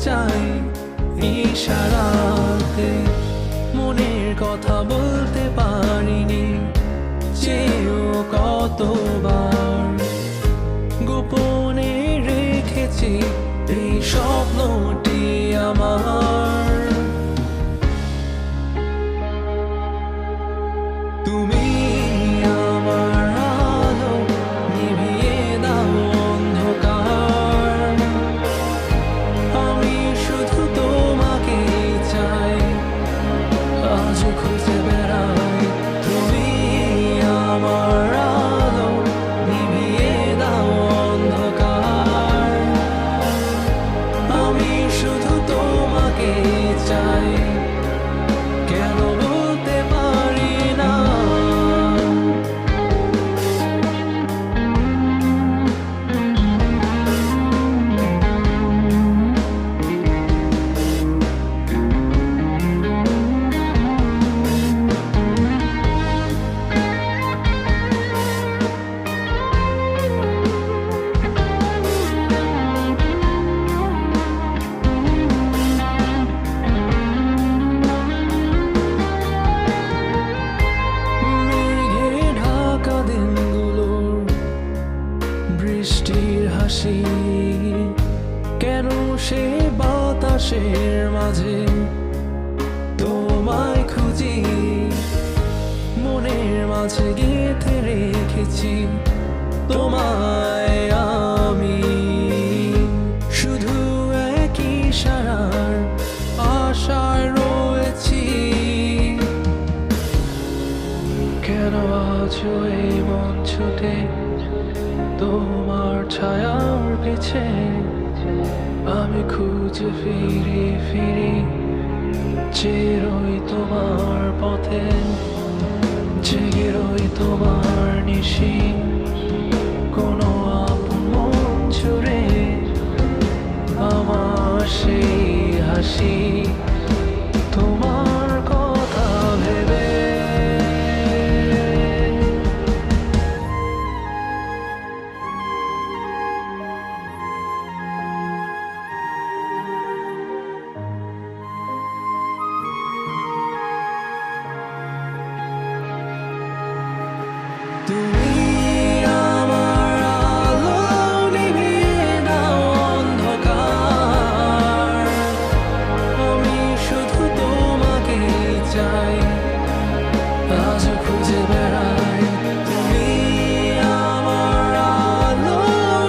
চাই ইশারাতে, মনের কথা বলতে পারিনি চেয়েও কতবার, গোপনে রেখেছি এই স্বপ্নটি আমার। তুমি আমার আলো, নিভিয়ে দাও অন্ধকার, আমি শুধু তোমাকে চাই, আজ খুঁজে বেড়াই। তুমি আমার আলো, নিভিয়ে দাও অন্ধকার, আমি শুধু তোমাকে চাই, কেন বলতে পারি না। বৃষ্টির হাসি কেন সে বাতাসের মাঝে, তোমায় খুঁজি মনের মাঝে গেঁথে রেখেছি তোমায় আমি, শুধু একই ইশারার আশায় রয়েছি, কেন আজ এই মন ছুটে তোমার ছায়ার পিছে, আমি খুঁজে ফিরি ফিরি চেয়ে রই তোমার পথে, জেগে রই তোমার নিশি, কোনো আপন মন জুড়ে আমার সেই হাসি, তোমার কথা ভেবে। তুমি আমার আলো, নিভিয়ে দাও অন্ধকার, আমি শুধু তোমাকে চাই, আজ খুঁজে বেড়াই। তুমি আমার আলো,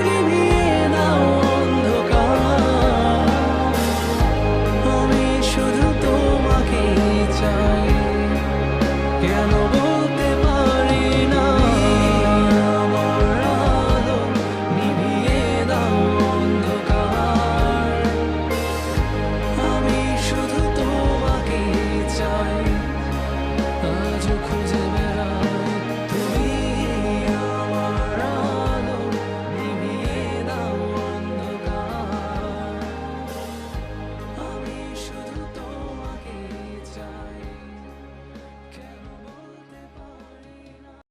নিভিয়ে দাও অন্ধকার, আমি শুধু তোমাকে চাই, কেন